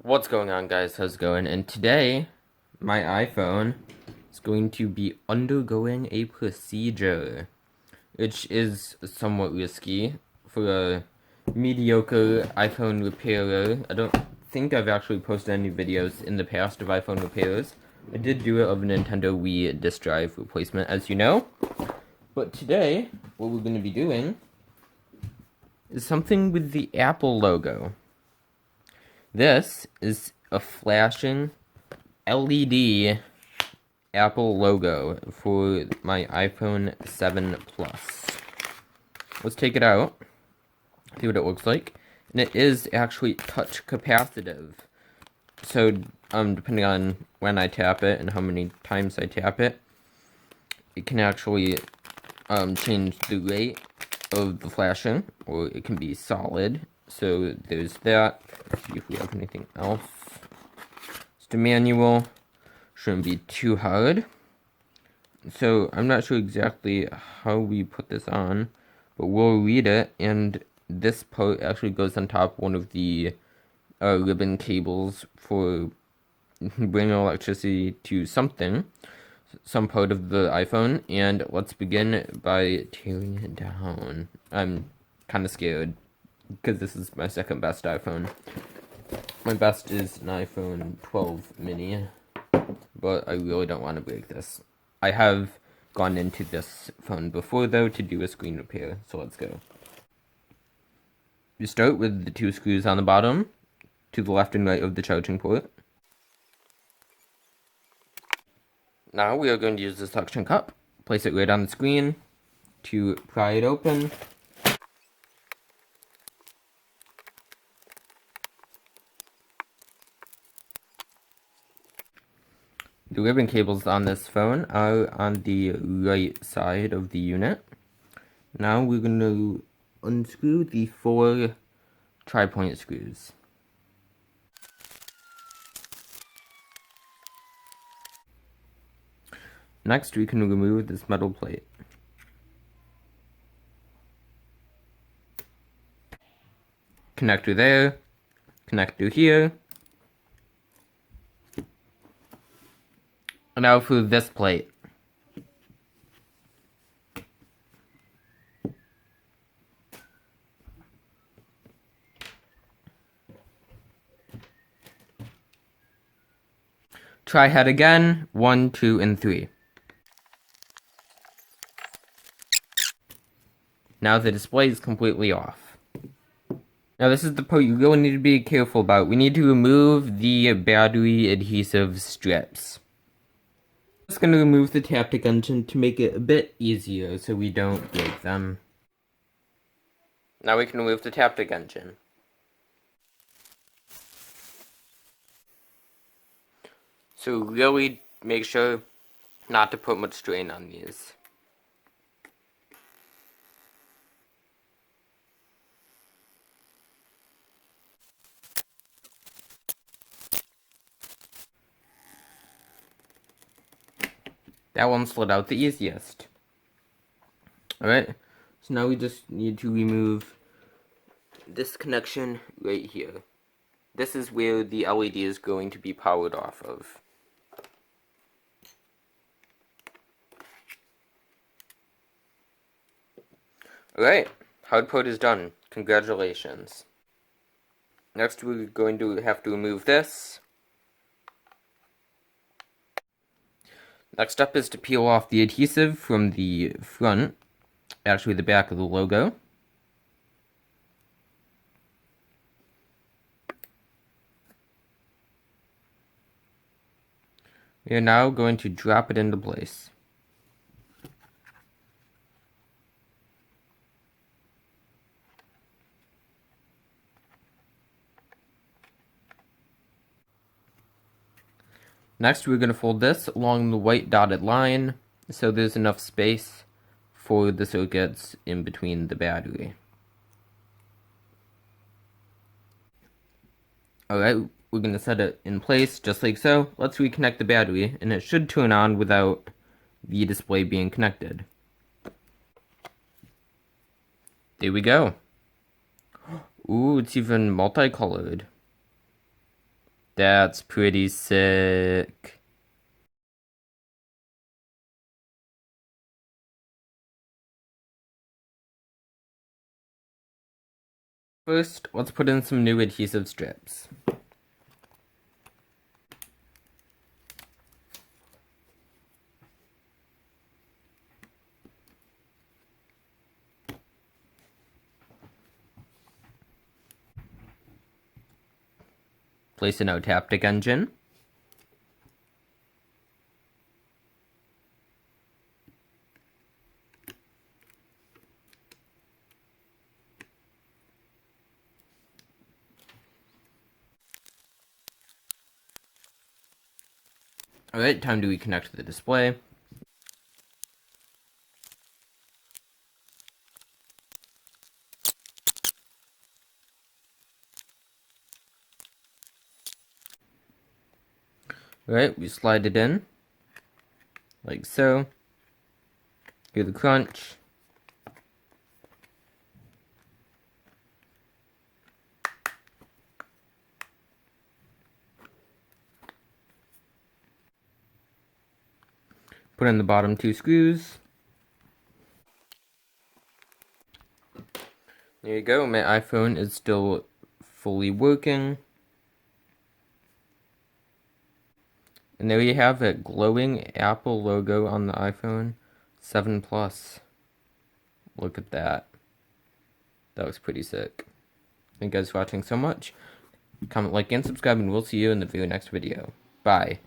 What's going on, guys? How's it going? And today, my iPhone is going to be undergoing a procedure, which is somewhat risky for a mediocre iPhone repairer. I don't think I've actually posted any videos in the past of iPhone repairs. I did do it of a Nintendo Wii disk drive replacement, as you know. But today, what we're going to be doing is something with the Apple logo. This is a flashing LED Apple logo for my iPhone 7 Plus. Let's take it out, see what it looks like. And it is actually touch capacitive. So, depending on when I tap it and how many times I tap it, it can actually change the rate of the flashing, or it can be solid. So there's that. Let's see if we have anything else. Just a manual. Shouldn't be too hard. So I'm not sure exactly how we put this on, but we'll read it. And this part actually goes on top of one of the ribbon cables for bringing electricity to some part of the iPhone. And let's begin by tearing it down. I'm kind of scared, because this is my second best iPhone. My best is an iPhone 12 mini, but I really don't want to break this. I have gone into this phone before, though, to do a screen repair, so let's go. You start with the two screws on the bottom, to the left and right of the charging port. Now we are going to use the suction cup, place it right on the screen to pry it open. The ribbon cables on this phone are on the right side of the unit. Now we're going to unscrew the 4 tripoint screws. Next, we can remove this metal plate. Connector there, connector here. And now for this plate. Try head again, 1, 2, and 3. Now the display is completely off. Now this is the part you really need to be careful about. We need to remove the battery adhesive strips. I'm just going to remove the taptic engine to make it a bit easier so we don't break them. Now we can remove the taptic engine. So really make sure not to put much strain on these. That one slid out the easiest. Alright, so now we just need to remove this connection right here. This is where the LED is going to be powered off of. Alright, hard part is done. Congratulations. Next we're going to have to remove this. Next up is to peel off the adhesive from the front, actually the back of the logo. We are now going to drop it into place. Next, we're going to fold this along the white dotted line, so there's enough space for the circuits in between the battery. Alright, we're going to set it in place just like so. Let's reconnect the battery, and it should turn on without the display being connected. There we go. Ooh, it's even multicolored. That's pretty sick. First, let's put in some new adhesive strips. Place in our taptic engine. Alright, time to reconnect the display. Alright, we slide it in, like so. Hear the crunch. Put in the bottom 2 screws. There you go, my iPhone is still fully working. And there you have it, glowing Apple logo on the iPhone 7 Plus. Look at that. That was pretty sick. Thank you guys for watching so much. Comment, like, and subscribe, and we'll see you in the very next video. Bye.